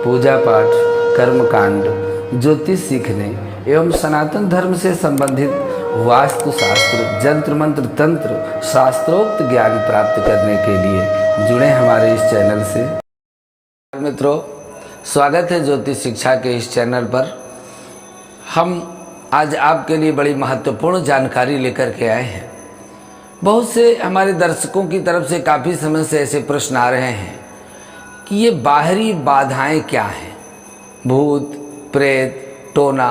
पूजा पाठ, कर्मकांड, ज्योतिष सीखने एवं सनातन धर्म से संबंधित वास्तु शास्त्र, जंत्र मंत्र, तंत्र, शास्त्रोक्त ज्ञान प्राप्त करने के लिए जुड़े हमारे इस चैनल से। मित्रों, स्वागत है ज्योतिष शिक्षा के इस चैनल पर। हम आज आपके लिए बड़ी महत्वपूर्ण जानकारी लेकर के आए हैं। बहुत से हमारे दर्शकों की तरफ से काफ़ी समय से ऐसे प्रश्न आ रहे हैं कि ये बाहरी बाधाएं क्या हैं। भूत, प्रेत, टोना,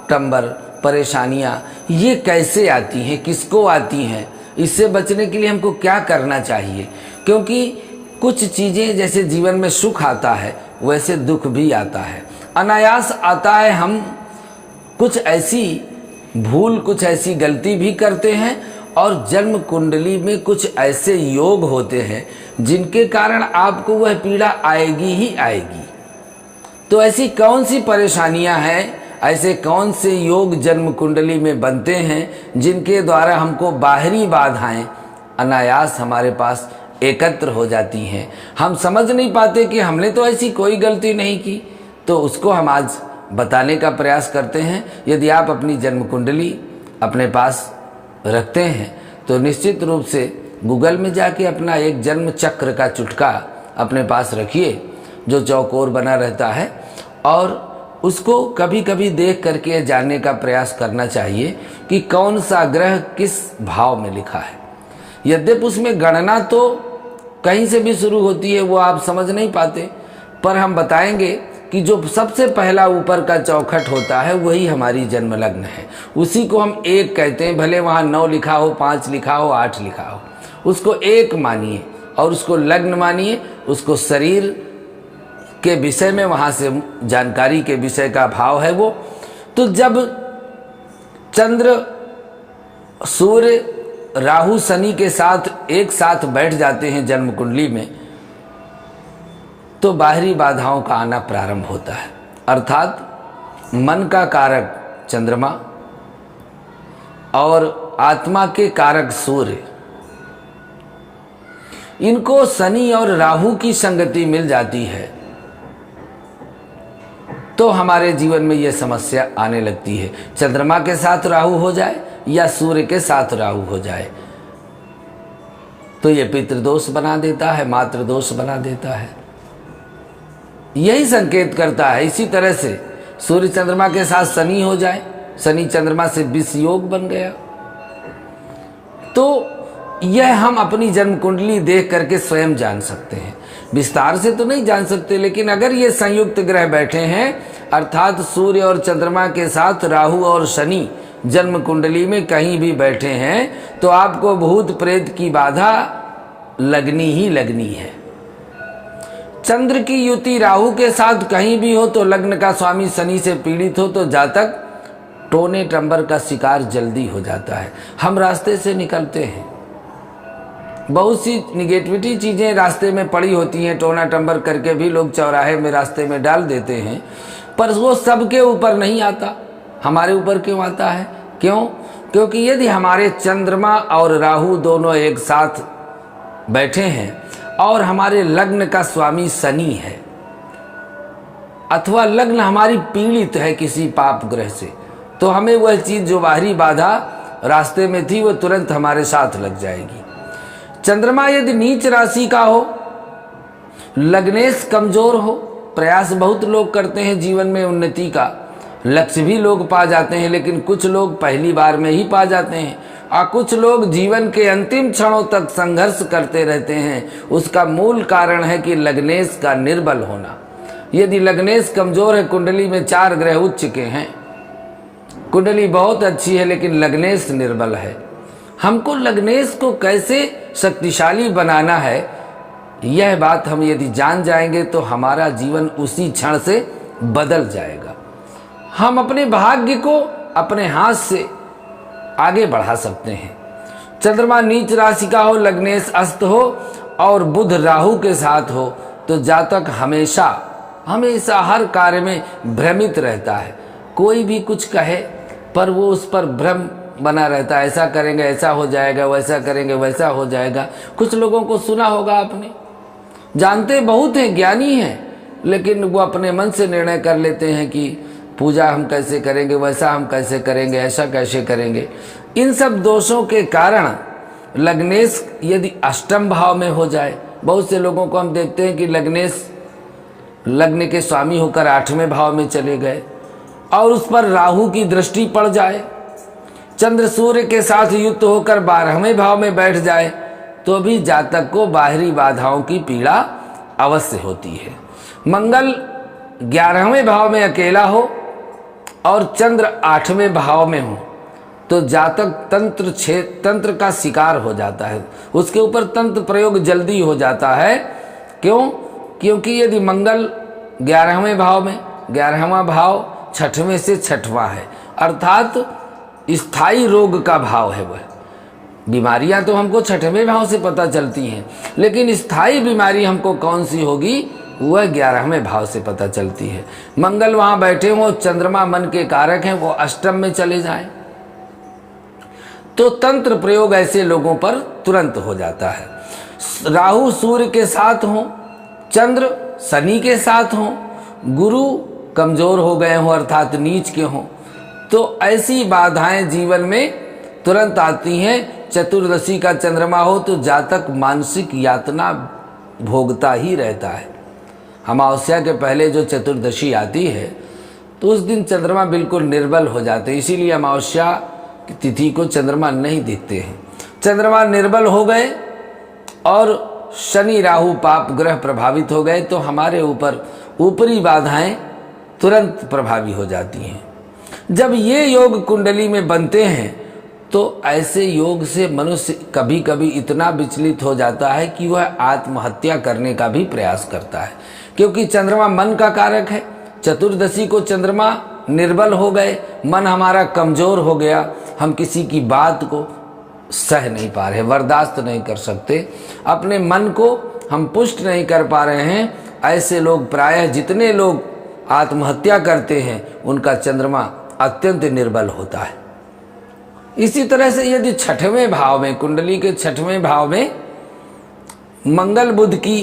टंबर, परेशानियां ये कैसे आती हैं, किसको आती हैं, इससे बचने के लिए हमको क्या करना चाहिए। क्योंकि कुछ चीज़ें जैसे जीवन में सुख आता है वैसे दुख भी आता है, अनायास आता है। हम कुछ ऐसी भूल, कुछ ऐसी गलती भी करते हैं और जन्म कुंडली में कुछ ऐसे योग होते हैं जिनके कारण आपको वह पीड़ा आएगी ही आएगी। तो ऐसी कौन सी परेशानियां हैं, ऐसे कौन से योग जन्म कुंडली में बनते हैं जिनके द्वारा हमको बाहरी बाधाएं अनायास हमारे पास एकत्र हो जाती हैं। हम समझ नहीं पाते कि हमने तो ऐसी कोई गलती नहीं की। तो उसको हम आज बताने का प्रयास करते हैं। यदि आप अपनी जन्म कुंडली अपने पास रखते हैं तो निश्चित रूप से गूगल में जाके अपना एक जन्म चक्र का चुटका अपने पास रखिए जो चौकोर बना रहता है, और उसको कभी कभी देख करके जानने का प्रयास करना चाहिए कि कौन सा ग्रह किस भाव में लिखा है। यद्यपि उसमें गणना तो कहीं से भी शुरू होती है, वो आप समझ नहीं पाते, पर हम बताएंगे कि जो सबसे पहला ऊपर का चौखट होता है वही हमारी जन्म लग्न है। उसी को हम एक कहते हैं, भले वहाँ 9 लिखा हो, 5 लिखा हो, 8 लिखा हो, उसको एक मानिए और उसको लग्न मानिए। उसको शरीर के विषय में वहाँ से जानकारी के विषय का भाव है वो। तो जब चंद्र, सूर्य, राहु, शनि के साथ एक साथ बैठ जाते हैं जन्म कुंडली में तो बाहरी बाधाओं का आना प्रारंभ होता है। अर्थात मन का कारक चंद्रमा और आत्मा के कारक सूर्य, इनको शनि और राहु की संगति मिल जाती है तो हमारे जीवन में यह समस्या आने लगती है। चंद्रमा के साथ राहु हो जाए या सूर्य के साथ राहु हो जाए तो यह पितृदोष बना देता है, मातृदोष बना देता है, यही संकेत करता है। इसी तरह से सूर्य चंद्रमा के साथ शनि हो जाए, शनि चंद्रमा से विष योग बन गया, तो यह हम अपनी जन्म कुंडली देख करके स्वयं जान सकते हैं। विस्तार से तो नहीं जान सकते, लेकिन अगर ये संयुक्त ग्रह बैठे हैं अर्थात सूर्य और चंद्रमा के साथ राहु और शनि जन्म कुंडली में कहीं भी बैठे हैं तो आपको भूत प्रेत की बाधा लगनी ही लगनी है। चंद्र की युति राहु के साथ कहीं भी हो तो लग्न का स्वामी शनि से पीड़ित हो तो जातक टोने टंबर का शिकार जल्दी हो जाता है। हम रास्ते से निकलते हैं, बहुत सी निगेटिविटी चीज़ें रास्ते में पड़ी होती हैं, टोना टंबर करके भी लोग चौराहे में रास्ते में डाल देते हैं, पर वो सबके ऊपर नहीं आता, हमारे ऊपर क्यों आता है? क्यों? क्योंकि यदि हमारे चंद्रमा और राहु दोनों एक साथ बैठे हैं और हमारे लग्न का स्वामी शनि है अथवा लग्न हमारी पीड़ित है किसी पाप ग्रह से, तो हमें वह चीज़ जो बाहरी बाधा रास्ते में थी वो तुरंत हमारे साथ लग जाएगी। चंद्रमा यदि नीच राशि का हो, लग्नेश कमजोर हो, प्रयास बहुत लोग करते हैं जीवन में उन्नति का, लक्ष्य भी लोग पा जाते हैं, लेकिन कुछ लोग पहली बार में ही पा जाते हैं और कुछ लोग जीवन के अंतिम क्षणों तक संघर्ष करते रहते हैं। उसका मूल कारण है कि लग्नेश का निर्बल होना। यदि लग्नेश कमजोर है, कुंडली में 4 ग्रह उच्च के हैं, कुंडली बहुत अच्छी है लेकिन लग्नेश निर्बल है, हमको लग्नेश को कैसे शक्तिशाली बनाना है यह बात हम यदि जान जाएंगे तो हमारा जीवन उसी क्षण से बदल जाएगा। हम अपने भाग्य को अपने हाथ से आगे बढ़ा सकते हैं। चंद्रमा नीच राशि का हो, लग्नेश अस्त हो और बुध राहु के साथ हो तो जातक हमेशा हमेशा हर कार्य में भ्रमित रहता है। कोई भी कुछ कहे पर वो उस पर भ्रम बना रहता है, ऐसा करेंगे ऐसा हो जाएगा, वैसा करेंगे वैसा हो जाएगा। कुछ लोगों को सुना होगा आपने, जानते बहुत हैं, ज्ञानी हैं, लेकिन वो अपने मन से निर्णय कर लेते हैं कि पूजा हम कैसे करेंगे, वैसा हम कैसे करेंगे, ऐसा कैसे करेंगे। इन सब दोषों के कारण लग्नेश यदि अष्टम भाव में हो जाए, बहुत से लोगों को हम देखते हैं कि लग्नेश लग्न के स्वामी होकर 8वें भाव में चले गए और उस पर राहु की दृष्टि पड़ जाए, चंद्र सूर्य के साथ युक्त होकर 12वें भाव में बैठ जाए, तो भी जातक को बाहरी बाधाओं की पीड़ा अवश्य होती है। मंगल 11वें भाव में अकेला हो और चंद्र 8वें भाव में हो तो जातक तंत्र का शिकार हो जाता है, उसके ऊपर तंत्र प्रयोग जल्दी हो जाता है। क्यों? क्योंकि यदि मंगल 11वें भाव में, 11वां भाव 6वें से 6वां है, अर्थात स्थायी रोग का भाव है। वह बीमारियां तो हमको 6वें भाव से पता चलती हैं, लेकिन स्थायी बीमारी हमको कौन सी होगी वह 11वें भाव से पता चलती है। मंगल वहां बैठे हों, चंद्रमा मन के कारक हैं, वो अष्टम में चले जाएं तो तंत्र प्रयोग ऐसे लोगों पर तुरंत हो जाता है। राहु सूर्य के साथ हो, चंद्र शनि के साथ हो, गुरु कमजोर हो गए हों अर्थात नीच के हों, तो ऐसी बाधाएं जीवन में तुरंत आती हैं। चतुर्दशी का चंद्रमा हो तो जातक मानसिक यातना भोगता ही रहता है। अमावस्या के पहले जो चतुर्दशी आती है तो उस दिन चंद्रमा बिल्कुल निर्बल हो जाते हैं, इसीलिए अमावस्या की तिथि को चंद्रमा नहीं दिखते हैं। चंद्रमा निर्बल हो गए और शनि राहु पाप ग्रह प्रभावित हो गए तो हमारे ऊपर ऊपरी बाधाएं तुरंत प्रभावी हो जाती हैं। जब ये योग कुंडली में बनते हैं तो ऐसे योग से मनुष्य कभी कभी इतना विचलित हो जाता है कि वह आत्महत्या करने का भी प्रयास करता है, क्योंकि चंद्रमा मन का कारक है। चतुर्दशी को चंद्रमा निर्बल हो गए, मन हमारा कमजोर हो गया, हम किसी की बात को सह नहीं पा रहे, बर्दाश्त नहीं कर सकते, अपने मन को हम पुष्ट नहीं कर पा रहे हैं। ऐसे लोग प्रायः जितने लोग आत्महत्या करते हैं उनका चंद्रमा अत्यंत निर्बल होता है। इसी तरह से यदि 6वें भाव में, कुंडली के 6वें भाव में मंगल बुध की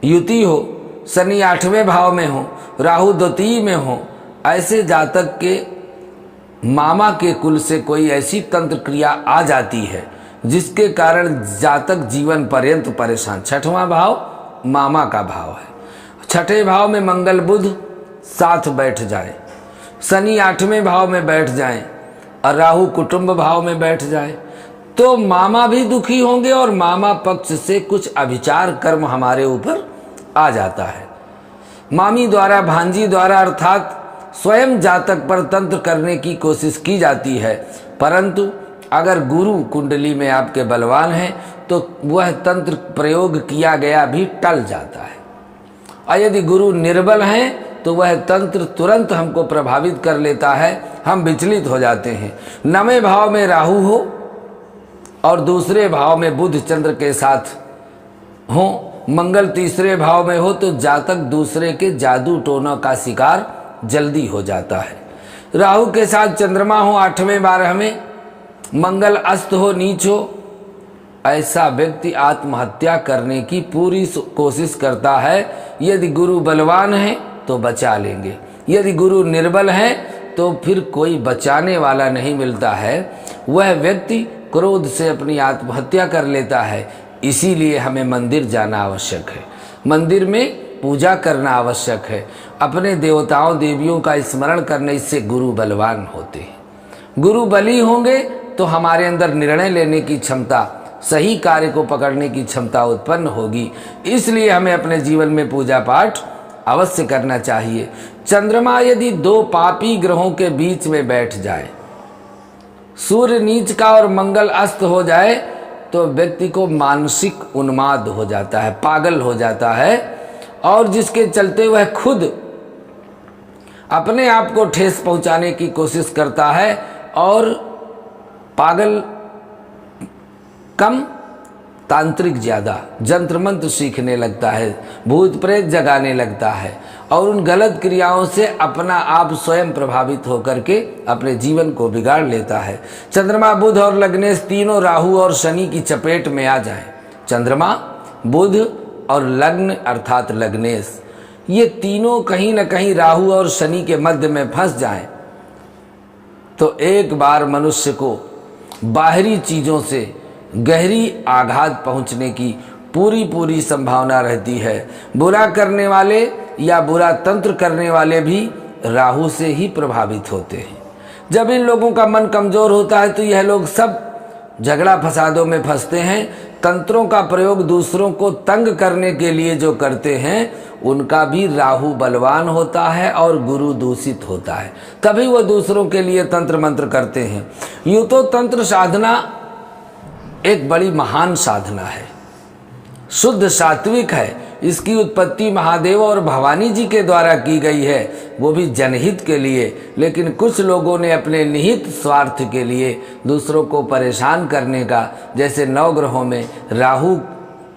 युति हो, शनि 8वें भाव में हो, राहु द्वितीय में हो, ऐसे जातक के मामा के कुल से कोई ऐसी तंत्र क्रिया आ जाती है जिसके कारण जातक जीवन पर्यंत परेशान। 6वां भाव मामा का भाव है। 6ठे भाव में मंगल बुध साथ बैठ जाए, शनि 8वें भाव में बैठ जाए और राहु कुटुंब भाव में बैठ जाए तो मामा भी दुखी होंगे और मामा पक्ष से कुछ अभिचार कर्म हमारे ऊपर आ जाता है। मामी द्वारा, भांजी द्वारा अर्थात स्वयं जातक पर तंत्र करने की कोशिश की जाती है, परंतु अगर गुरु कुंडली में आपके बलवान हैं तो वह तंत्र प्रयोग किया गया भी टल जाता है। और यदि गुरु निर्बल हैं तो वह तंत्र तुरंत हमको प्रभावित कर लेता है, हम विचलित हो जाते हैं। 9वें भाव में राहु हो और दूसरे भाव में बुध चंद्र के साथ हो, मंगल तीसरे भाव में हो तो जातक दूसरे के जादू टोना का शिकार जल्दी हो जाता है। राहु के साथ चंद्रमा हो 8वें 12वें, मंगल अस्त हो, नीच हो, ऐसा व्यक्ति आत्महत्या करने की पूरी कोशिश करता है। यदि गुरु बलवान है तो बचा लेंगे, यदि गुरु निर्बल है तो फिर कोई बचाने वाला नहीं मिलता है, वह व्यक्ति क्रोध से अपनी आत्महत्या कर लेता है। इसीलिए हमें मंदिर जाना आवश्यक है, मंदिर में पूजा करना आवश्यक है, अपने देवताओं देवियों का स्मरण करने से गुरु बलवान होते हैं। गुरु बली होंगे तो हमारे अंदर निर्णय लेने की क्षमता, सही कार्य को पकड़ने की क्षमता उत्पन्न होगी। इसलिए हमें अपने जीवन में पूजा पाठ अवश्य करना चाहिए। चंद्रमा यदि 2 पापी ग्रहों के बीच में बैठ जाए, सूर्य नीच का और मंगल अस्त हो जाए तो व्यक्ति को मानसिक उन्माद हो जाता है, पागल हो जाता है, और जिसके चलते वह खुद अपने आप को ठेस पहुंचाने की कोशिश करता है और पागल कम, तांत्रिक ज़्यादा, जंत्र मंत्र सीखने लगता है, भूत प्रेत जगाने लगता है और उन गलत क्रियाओं से अपना आप स्वयं प्रभावित होकर के अपने जीवन को बिगाड़ लेता है। चंद्रमा बुध और लग्नेश तीनों राहु और शनि की चपेट में आ जाए, चंद्रमा बुध और लग्न अर्थात लग्नेश, ये तीनों कहीं न कहीं राहु और शनि के मध्य में फंस जाएं, तो एक बार मनुष्य को बाहरी चीज़ों से गहरी आघात पहुंचने की पूरी संभावना रहती है। बुरा करने वाले या बुरा तंत्र करने वाले भी राहु से ही प्रभावित होते हैं। जब इन लोगों का मन कमज़ोर होता है तो यह लोग सब झगड़ा फसादों में फंसते हैं। तंत्रों का प्रयोग दूसरों को तंग करने के लिए जो करते हैं उनका भी राहु बलवान होता है और गुरु दूषित होता है, तभी वो दूसरों के लिए तंत्र मंत्र करते हैं। यूँ तो तंत्र साधना एक बड़ी महान साधना है, शुद्ध सात्विक है। इसकी उत्पत्ति महादेव और भवानी जी के द्वारा की गई है, वो भी जनहित के लिए। लेकिन कुछ लोगों ने अपने निहित स्वार्थ के लिए दूसरों को परेशान करने का, जैसे 9 ग्रहों में राहु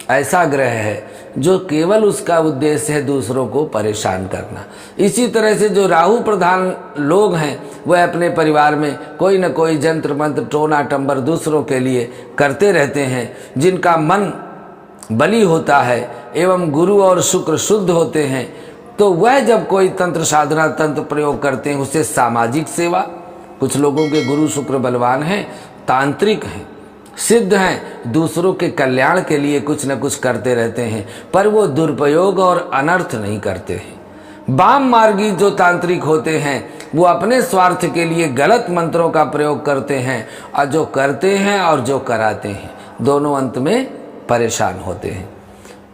ऐसा ग्रह है जो केवल उसका उद्देश्य है दूसरों को परेशान करना। इसी तरह से जो राहु प्रधान लोग हैं वह अपने परिवार में कोई न कोई जंत्र मंत्र टोना टंबर दूसरों के लिए करते रहते हैं। जिनका मन बली होता है एवं गुरु और शुक्र शुद्ध होते हैं, तो वह जब कोई तंत्र साधना तंत्र प्रयोग करते हैं उससे सामाजिक सेवा, कुछ लोगों के गुरु शुक्र बलवान हैं, तांत्रिक हैं, सिद्ध हैं, दूसरों के कल्याण के लिए कुछ न कुछ करते रहते हैं, पर वो दुरुपयोग और अनर्थ नहीं करते हैं। वाम मार्गी जो तांत्रिक होते हैं वो अपने स्वार्थ के लिए गलत मंत्रों का प्रयोग करते हैं, और जो करते हैं और जो कराते हैं दोनों अंत में परेशान होते हैं।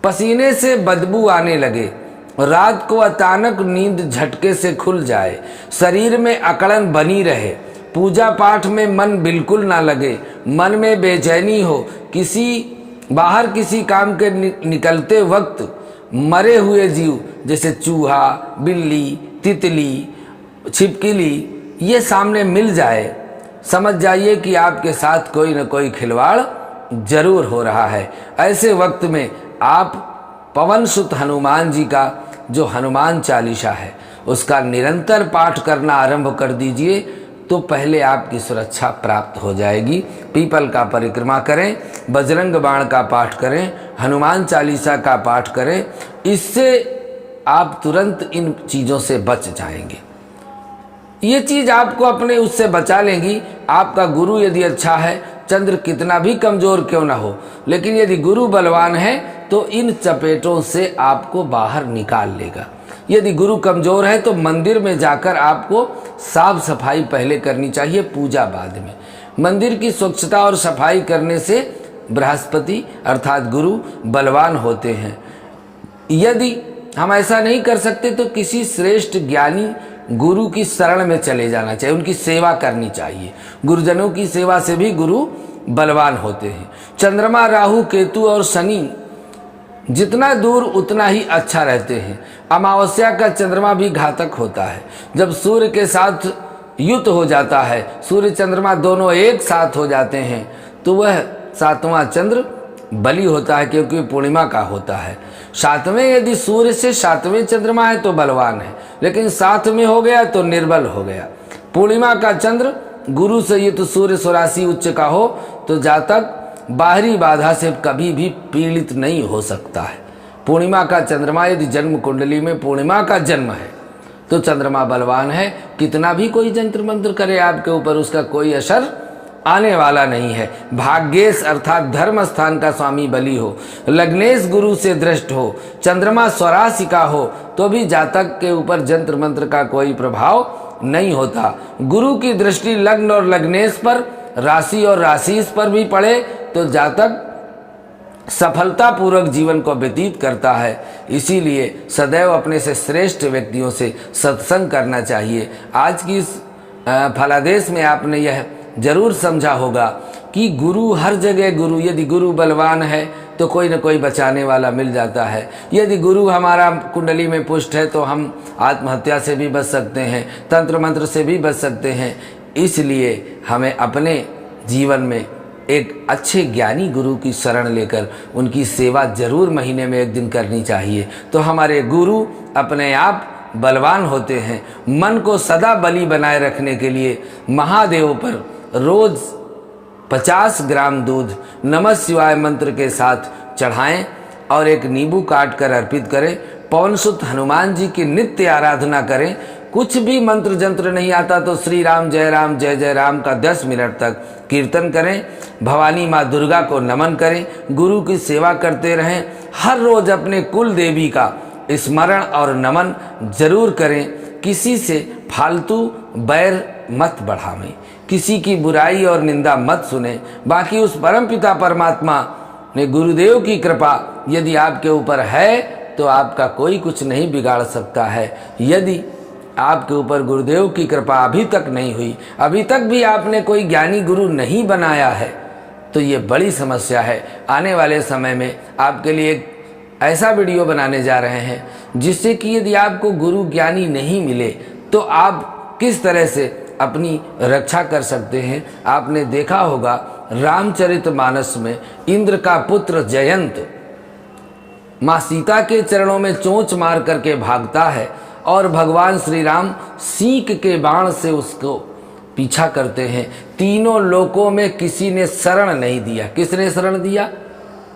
पसीने से बदबू आने लगे, रात को अचानक नींद झटके से खुल जाए, शरीर में अकड़न बनी रहे, पूजा पाठ में मन बिल्कुल ना लगे, मन में बेचैनी हो, बाहर किसी काम के निकलते वक्त मरे हुए जीव जैसे चूहा, बिल्ली, तितली, छिपकली ये सामने मिल जाए, समझ जाइए कि आपके साथ कोई न कोई खिलवाड़ जरूर हो रहा है। ऐसे वक्त में आप पवन सुत हनुमान जी का जो हनुमान चालीसा है उसका निरंतर पाठ करना आरंभ कर दीजिए, तो पहले आपकी सुरक्षा प्राप्त हो जाएगी। पीपल का परिक्रमा करें, बजरंग बाण का पाठ करें, हनुमान चालीसा का पाठ करें, इससे आप तुरंत इन चीज़ों से बच जाएंगे। ये चीज़ आपको अपने उससे बचा लेंगी। आपका गुरु यदि अच्छा है, चंद्र कितना भी कमज़ोर क्यों ना हो, लेकिन यदि गुरु बलवान है तो इन चपेटों से आपको बाहर निकाल लेगा। यदि गुरु कमज़ोर है तो मंदिर में जाकर आपको साफ सफाई पहले करनी चाहिए, पूजा बाद में। मंदिर की स्वच्छता और सफाई करने से बृहस्पति अर्थात गुरु बलवान होते हैं। यदि हम ऐसा नहीं कर सकते तो किसी श्रेष्ठ ज्ञानी गुरु की शरण में चले जाना चाहिए, उनकी सेवा करनी चाहिए। गुरुजनों की सेवा से भी गुरु बलवान होते हैं। चंद्रमा, राहु, केतु और शनि जितना दूर उतना ही अच्छा रहते हैं। अमावस्या का चंद्रमा भी घातक होता है। जब सूर्य के साथ युत हो जाता है, सूर्य चंद्रमा दोनों एक साथ हो जाते हैं, तो वह 7वां चंद्र बलि होता है, क्योंकि पूर्णिमा का होता है। 7वें यदि सूर्य से 7वें चंद्रमा है तो बलवान है, लेकिन 7 में हो गया तो निर्बल हो गया। पूर्णिमा का चंद्र गुरु से युक्त सूर्य 84 उच्च का हो तो जातक बाहरी बाधा से कभी भी पीड़ित नहीं हो सकता है। पूर्णिमा का चंद्रमा यदि जन्म कुंडली में पूर्णिमा का जन्म है तो चंद्रमा बलवान है, कितना भी कोई जंत्र मंत्र करे आपके ऊपर उसका कोई असर आने वाला नहीं है। भाग्येश अर्थात धर्म स्थान का स्वामी बलि हो, लग्नेश गुरु से दृष्ट हो, चंद्रमा 84 का हो तो भी जातक के ऊपर जंत्र मंत्र का कोई प्रभाव नहीं होता। गुरु की दृष्टि लग्न और लग्नेश पर, राशि और राशि पर भी पड़े तो जातक सफलतापूर्वक जीवन को व्यतीत करता है। इसीलिए सदैव अपने से श्रेष्ठ व्यक्तियों से सत्संग करना चाहिए। आज की इस फलादेश में आपने यह जरूर समझा होगा कि गुरु हर जगह गुरु, यदि गुरु बलवान है तो कोई न कोई बचाने वाला मिल जाता है। यदि गुरु हमारा कुंडली में पुष्ट है तो हम आत्महत्या से भी बच सकते हैं, तंत्र मंत्र से भी बच सकते हैं। इसलिए हमें अपने जीवन में एक अच्छे ज्ञानी गुरु की शरण लेकर उनकी सेवा जरूर महीने में एक दिन करनी चाहिए, तो हमारे गुरु अपने आप बलवान होते हैं। मन को सदा बली बनाए रखने के लिए महादेव पर रोज 50 ग्राम दूध नमः शिवाय मंत्र के साथ चढ़ाएं और एक नींबू काट कर अर्पित करें। पवन सुत हनुमान जी की नित्य आराधना करें। कुछ भी मंत्र जंत्र नहीं आता तो श्री राम जय जय राम का 10 मिनट तक कीर्तन करें। भवानी माँ दुर्गा को नमन करें, गुरु की सेवा करते रहें। हर रोज अपने कुल देवी का स्मरण और नमन जरूर करें। किसी से फालतू बैर मत बढ़ावें, किसी की बुराई और निंदा मत सुने। बाकी उस परमपिता परमात्मा ने गुरुदेव की कृपा यदि आपके ऊपर है तो आपका कोई कुछ नहीं बिगाड़ सकता है। यदि आपके ऊपर गुरुदेव की कृपा अभी तक नहीं हुई, अभी तक भी आपने कोई ज्ञानी गुरु नहीं बनाया है, तो ये बड़ी समस्या है। आने वाले समय में आपके लिए एक ऐसा वीडियो बनाने जा रहे हैं जिससे कि यदि आपको गुरु ज्ञानी नहीं मिले तो आप किस तरह से अपनी रक्षा कर सकते हैं। आपने देखा होगा रामचरितमानस में इंद्र का पुत्र जयंत माँ सीता के चरणों में चोंच मार करके भागता है और भगवान श्री राम सींग के बाण से उसको पीछा करते हैं। तीनों लोकों में किसी ने शरण नहीं दिया। किसने शरण दिया?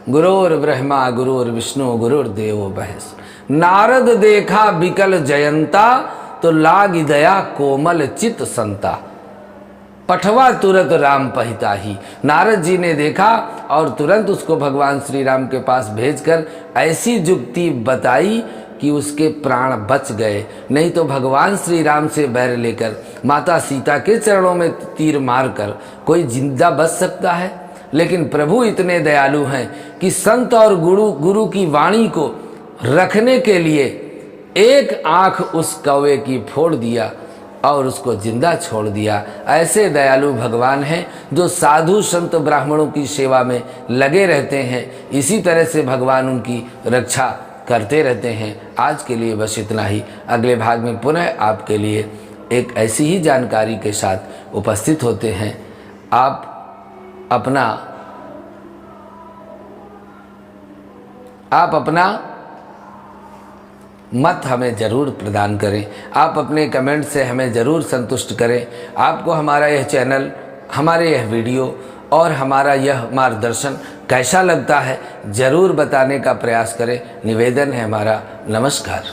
गुरुर् ब्रह्मा गुरुर् विष्णु गुरुर्देवो महेश्वर। नारद देखा बिकल जयंता तो लाग दया कोमल चित संता। पठवा तुरंत राम पहिता ही। नारद जी ने देखा और तुरंत उसको भगवान श्री राम के पास भेजकर ऐसी जुक्ति बताई कि उसके प्राण बच गए। नहीं तो भगवान श्री राम से बैर लेकर माता सीता के चरणों में तीर मारकर कोई जिंदा बच सकता है? लेकिन प्रभु इतने दयालु हैं कि संत और गुरु की वाणी को रखने के लिए एक आंख उस कौवे की फोड़ दिया और उसको जिंदा छोड़ दिया। ऐसे दयालु भगवान हैं जो साधु संत ब्राह्मणों की सेवा में लगे रहते हैं। इसी तरह से भगवान उनकी रक्षा करते रहते हैं। आज के लिए बस इतना ही। अगले भाग में पुनः आपके लिए एक ऐसी ही जानकारी के साथ उपस्थित होते हैं। आप अपना मत हमें ज़रूर प्रदान करें। आप अपने कमेंट से हमें ज़रूर संतुष्ट करें। आपको हमारा यह चैनल, हमारे यह वीडियो और हमारा यह मार्गदर्शन कैसा लगता है ज़रूर बताने का प्रयास करें। निवेदन है हमारा। नमस्कार।